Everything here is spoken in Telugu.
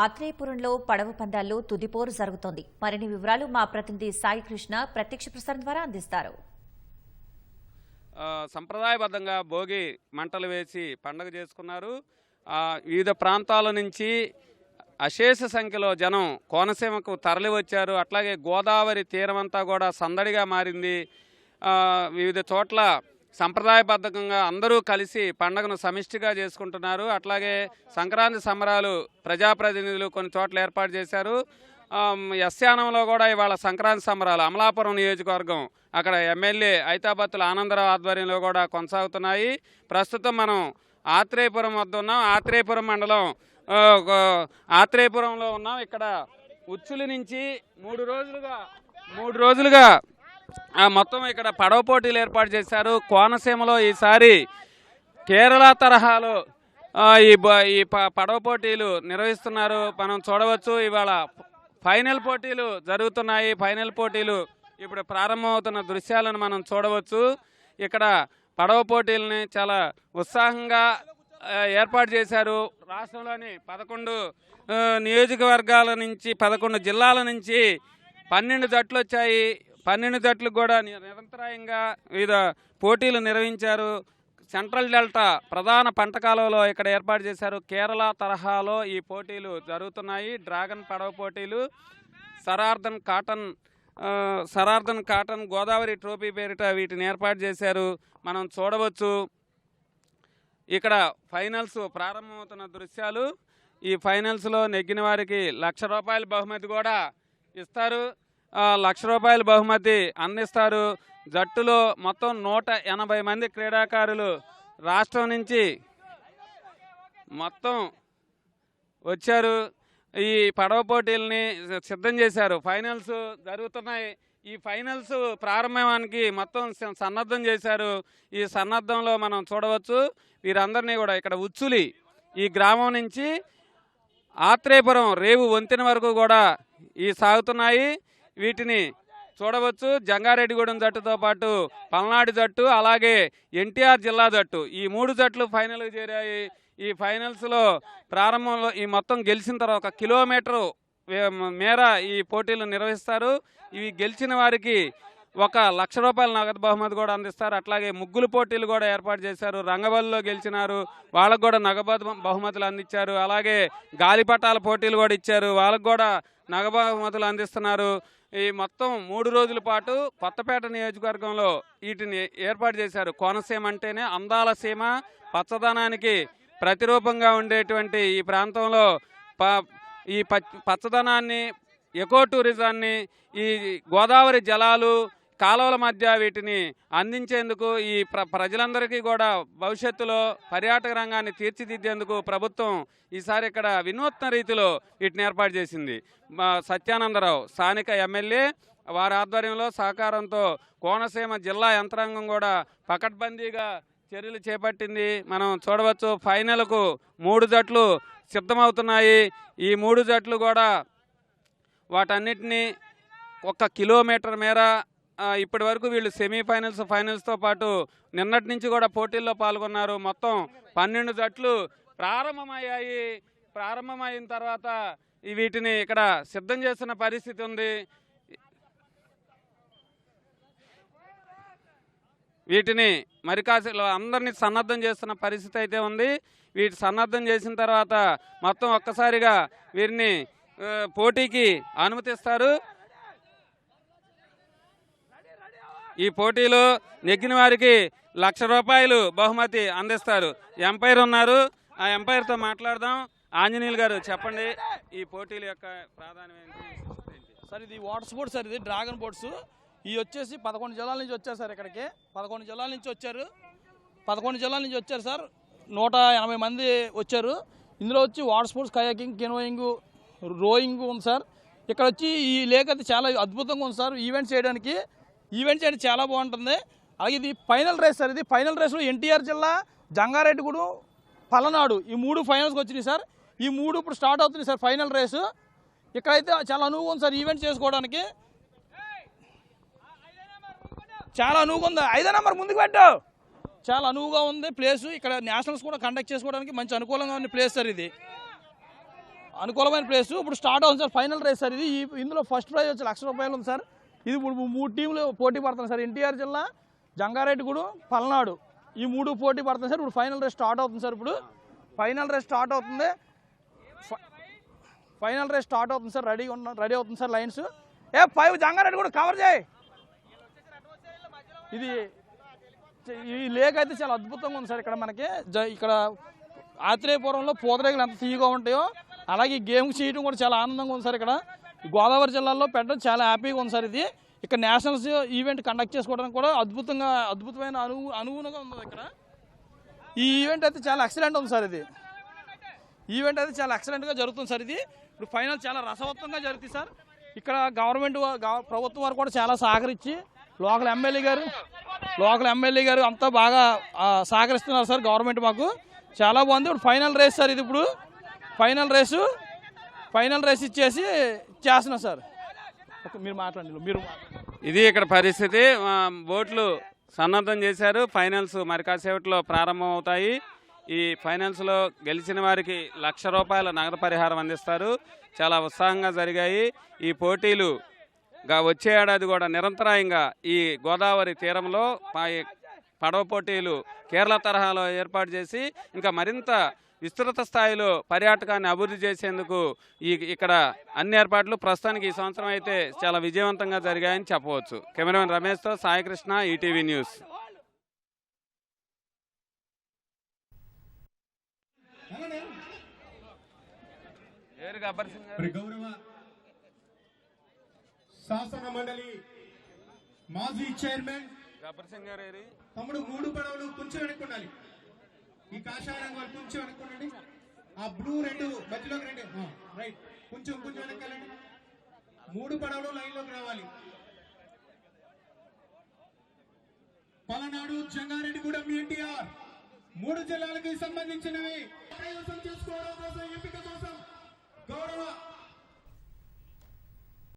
ఆత్రేయపురంలో పడవ పందాల్లో తుదిపోరు జరుగుతోంది. మరిన్ని వివరాలు మా ప్రతినిధి సాయి కృష్ణ ప్రత్యక్ష ప్రసారం ద్వారా అందిస్తారు. సంప్రదాయబద్ధంగా భోగి మంటలు వేసి పండుగ చేసుకున్నారు. వివిధ ప్రాంతాల నుంచి అశేష సంఖ్యలో జనం కోనసీమకు తరలి వచ్చారు. అట్లాగే గోదావరి తీరమంతా కూడా సందడిగా మారింది. వివిధ చోట్ల సంప్రదాయబద్ధంగా అందరూ కలిసి పండుగను సమిష్టిగా చేసుకుంటున్నారు. అట్లాగే సంక్రాంతి సంబరాలు ప్రజాప్రతినిధులు కొన్ని చోట్ల ఏర్పాటు చేశారు. యస్యానంలో కూడా ఇవాళ సంక్రాంతి సంబరాలు అమలాపురం నియోజకవర్గం అక్కడ ఎమ్మెల్యే ఐతాబత్తుల ఆనందరావు ఆధ్వర్యంలో కూడా కొనసాగుతున్నాయి. ప్రస్తుతం మనం ఆత్రేయపురం వద్ద ఉన్నాం. ఆత్రేయపురం మండలం ఆత్రేయపురంలో ఉన్నాం. ఇక్కడ ఉచ్చులి నుంచి మూడు రోజులుగా మొత్తం ఇక్కడ పడవ పోటీలు ఏర్పాటు చేశారు. కోనసీమలో ఈసారి కేరళ తరహాలో ఈ పడవ పోటీలు నిర్వహిస్తున్నారు. మనం చూడవచ్చు. ఇవాళ ఫైనల్ పోటీలు జరుగుతున్నాయి. ఫైనల్ పోటీలు ఇప్పుడు ప్రారంభమవుతున్న దృశ్యాలను మనం చూడవచ్చు. ఇక్కడ పడవ పోటీలని చాలా ఉత్సాహంగా ఏర్పాటు చేశారు. రాష్ట్రంలోని 11 నియోజకవర్గాల నుంచి 11 జిల్లాల నుంచి 12 జట్లు వచ్చాయి. 12 జట్లకు కూడా నిరంతరాయంగా వివిధ పోటీలు నిర్వహించారు. సెంట్రల్ డెల్టా ప్రధాన పంట కాలువలో ఇక్కడ ఏర్పాటు చేశారు. కేరళ తరహాలో ఈ పోటీలు జరుగుతున్నాయి. డ్రాగన్ పడవ పోటీలు, సరార్థన్ కాటన్ గోదావరి ట్రోఫీ పేరిట వీటిని ఏర్పాటు చేశారు. మనం చూడవచ్చు. ఇక్కడ ఫైనల్స్ ప్రారంభమవుతున్న దృశ్యాలు. ఈ ఫైనల్స్లో నెగ్గిన వారికి ₹1,00,000 బహుమతి కూడా ఇస్తారు. ₹1,00,000 బహుమతి అందిస్తారు. జట్టులో మొత్తం 180 మంది క్రీడాకారులు రాష్ట్రం నుంచి మొత్తం వచ్చారు. ఈ పడవ పోటీలని సిద్ధం చేశారు. ఫైనల్స్ జరుగుతున్నాయి. ఈ ఫైనల్స్ ప్రారంభానికి మొత్తం సన్నద్ధం చేశారు. ఈ సన్నద్ధంలో మనం చూడవచ్చు. వీరందరినీ కూడా ఇక్కడ ఉచ్చులి ఈ గ్రామం నుంచి ఆత్రేయపురం రేవు వంతెన వరకు కూడా ఈ సాగుతున్నాయి. వీటిని చూడవచ్చు. జంగారెడ్డిగూడెం జట్టుతో పాటు పల్నాడు జట్టు, అలాగే ఎన్టీఆర్ జిల్లా జట్టు, ఈ 3 జట్లు ఫైనల్కి చేరాయి. ఈ ఫైనల్స్లో ప్రారంభంలో ఈ మొత్తం గెలిచిన తర్వాత 1 కిలోమీటరు మేర ఈ పోటీలు నిర్వహిస్తారు. ఇవి గెలిచిన వారికి ₹1,00,000 నగదు బహుమతి కూడా అందిస్తారు. అట్లాగే ముగ్గులు పోటీలు కూడా ఏర్పాటు చేశారు. రంగబలిలో గెలిచినారు, వాళ్ళకు కూడా నగదు బహుమతులు అందించారు. అలాగే గాలిపటాల పోటీలు కూడా ఇచ్చారు, వాళ్ళకు కూడా నగదు బహుమతులు అందిస్తున్నారు. ఈ మొత్తం 3 రోజుల పాటు కొత్తపేట నియోజకవర్గంలో వీటిని ఏర్పాటు చేశారు. కోనసీమ అంటేనే అందాల సీమ, పచ్చదనానికి ప్రతిరూపంగా ఉండేటువంటి ఈ ప్రాంతంలో ఈ పచ్చదనాన్ని, ఎకో టూరిజాన్ని, ఈ గోదావరి జలాలు కాలువల మధ్య వీటిని అందించేందుకు ఈ ప్రజలందరికీ కూడా భవిష్యత్తులో పర్యాటక రంగాన్ని తీర్చిదిద్దేందుకు ప్రభుత్వం ఈసారి ఇక్కడ వినూత్న రీతిలో వీటిని ఏర్పాటు చేసింది. సత్యానందరావు స్థానిక ఎమ్మెల్యే వారి ఆధ్వర్యంలో సహకారంతో కోనసీమ జిల్లా యంత్రాంగం కూడా పకడ్బందీగా చర్యలు చేపట్టింది. మనం చూడవచ్చు. ఫైనల్కు 3 జట్లు సిద్ధమవుతున్నాయి. ఈ 3 జట్లు కూడా వాటన్నిటినీ 1 కిలోమీటర్ మేర ఇప్పటి వరకు వీళ్ళు సెమీఫైనల్స్, ఫైనల్స్తో పాటు నిన్నటి నుంచి కూడా పోటీల్లో పాల్గొన్నారు. మొత్తం 12 జట్లు ప్రారంభమయ్యాయి. ప్రారంభమైన తర్వాత వీటిని ఇక్కడ సిద్ధం చేస్తున్న పరిస్థితి ఉంది. వీటిని మరి కాసేలో అందరినీ సన్నద్ధం చేస్తున్న పరిస్థితి అయితే ఉంది. వీటి సన్నద్ధం చేసిన తర్వాత మొత్తం ఒక్కసారిగా వీరిని పోటీకి అనుమతిస్తారు. ఈ పోటీలో నెగ్గిన వారికి ₹1,00,000 బహుమతి అందిస్తారు. ఎంపైర్ ఉన్నారు, ఆ ఎంపైర్తో మాట్లాడదాం. ఆంజనేయులు గారు చెప్పండి, ఈ పోటీల యొక్క ప్రాధాన్యం ఏంటి? సార్ ఇది వాటర్ స్పోర్ట్స్ సార్, ఇది డ్రాగన్ బోట్స్. ఇవి వచ్చేసి 11 జిల్లాల నుంచి వచ్చారు సార్. ఇక్కడికి 11 జిల్లాల నుంచి వచ్చారు. 11 జిల్లాల నుంచి వచ్చారు సార్. 180 మంది వచ్చారు. ఇందులో వచ్చి water sports, kayaking, canoeing, rowing ఉంది సార్. ఇక్కడ వచ్చి ఈ లేక్ అయితే చాలా అద్భుతంగా ఉంది సార్. ఈవెంట్స్ చేయడానికి చాలా బాగుంటుంది. అలాగే ఇది ఫైనల్ రేస్ సార్. ఇది ఫైనల్ రేస్లో ఎన్టీఆర్ జిల్లా, జంగారెడ్డిగూడెం, పల్నాడు ఈ 3 ఫైనల్స్కి వచ్చినాయి సార్. ఈ 3 ఇప్పుడు స్టార్ట్ అవుతుంది సార్ ఫైనల్ రేసు. ఇక్కడైతే చాలా అనువుగా ఉంది సార్ ఈవెంట్ చేసుకోవడానికి. చాలా అనువుగా ఉంది. 5వ నెంబర్ ముందుకు పెట్టు. చాలా అనువుగా ఉంది ప్లేసు. ఇక్కడ నేషనల్స్ కూడా కండక్ట్ చేసుకోవడానికి మంచి అనుకూలంగా ఉన్న ప్లేస్ సార్ ఇది. అనుకూలమైన ప్లేస్. ఇప్పుడు స్టార్ట్ అవుతుంది సార్, ఫైనల్ రేస్ సార్ ఇది. ఇందులో ఫస్ట్ ప్రైజ్ వచ్చి ₹1,00,000 ఉంది సార్. ఇది ఇప్పుడు 3 టీంలు పోటీ పడుతున్నాయి సార్. ఎన్టీఆర్ జిల్లా, జంగారెడ్డిగూడెం, పల్నాడు ఈ 3 పోటీ పడుతున్నాయి సార్. ఇప్పుడు ఫైనల్ రేస్ స్టార్ట్ అవుతుంది సార్. ఇప్పుడు ఫైనల్ రేస్ స్టార్ట్ అవుతుంది. ఫైనల్ రేస్ స్టార్ట్ అవుతుంది సార్. రెడీ అవుతుంది సార్ లైన్స్. 5 జంగారెడ్డిగూడెం కవర్ చేయి. ఇది ఈ లేక్ అయితే చాలా అద్భుతంగా ఉంది సార్. ఇక్కడ మనకి ఇక్కడ ఆత్రేయపురంలో పూతరేకులు ఎంత తీయగా ఉంటాయో అలాగే ఈ గేమ్ చేయడం కూడా చాలా ఆనందంగా ఉంది సార్. ఇక్కడ గోదావరి జిల్లాలో పెట్టడం చాలా హ్యాపీగా ఉంది సార్. ఇది ఇక్కడ నేషనల్స్ ఈవెంట్ కండక్ట్ చేసుకోవడానికి కూడా అద్భుతమైన అనుగుణంగా ఉంది ఇక్కడ. ఈ ఈవెంట్ అయితే చాలా ఎక్సలెంట్ ఉంది సార్. ఇది ఈవెంట్ అయితే చాలా ఎక్సలెంట్గా జరుగుతుంది సార్. ఇది ఇప్పుడు ఫైనల్ చాలా రసవత్తంగా జరుగుతుంది సార్. ఇక్కడ ప్రభుత్వం వారు కూడా చాలా సహకరించి లోకల్ ఎమ్మెల్యే గారు అంతా బాగా సహకరిస్తున్నారు సార్. గవర్నమెంట్ మాకు చాలా బాగుంది. ఇప్పుడు ఫైనల్ రేస్ సార్. ఇది ఇప్పుడు ఫైనల్ రేస్ ఇచ్చేసి చేస్తున్నాం సార్. మీరు మాట్లాడండి. ఇది ఇక్కడ పరిస్థితి. బోట్లు సన్నద్ధం చేశారు. ఫైనల్స్ మరి కాసేపట్లో ప్రారంభం అవుతాయి. ఈ ఫైనల్స్లో గెలిచిన వారికి ₹1,00,000 నగదు పరిహారం అందిస్తారు. చాలా ఉత్సాహంగా జరిగాయి ఈ పోటీలు. వచ్చే ఏడాది కూడా నిరంతరాయంగా ఈ గోదావరి తీరంలో పడవ పోటీలు కేరళ తరహాలో ఏర్పాటు చేసి ఇంకా మరింత విస్తృత స్థాయిలో పర్యాటకాన్ని అభివృద్ధి చేసేందుకు ఇక్కడ అన్ని ఏర్పాట్లు ప్రస్తుతానికి ఈ సంవత్సరం అయితే చాలా విజయవంతంగా జరిగాయని చెప్పవచ్చు. కెమెరామెన్ రమేష్తో సాయికృష్ణ, ఈటీవీ న్యూస్. శాసన మండలి మాజీ చైర్మన్ తమ్ముడు 3 పడవలు కొంచెం వెనక్కుండాలి. ఈ కాషాయ రంగు వాళ్ళు కొంచెం వెనక్కుండండి. ఆ బ్లూ 2 మధ్యలోకి రండి. రైట్, కొంచెం వెనక్కాలండి. 3 పడవలు లైన్ లోకి రావాలి. పలనాడు, జంగారెడ్డిగూడెం, ఎన్టీఆర్ 3 జిల్లాలకి సంబంధించినవి. చేసుకోవడం కోసం, ఎంపిక కోసం గౌరవ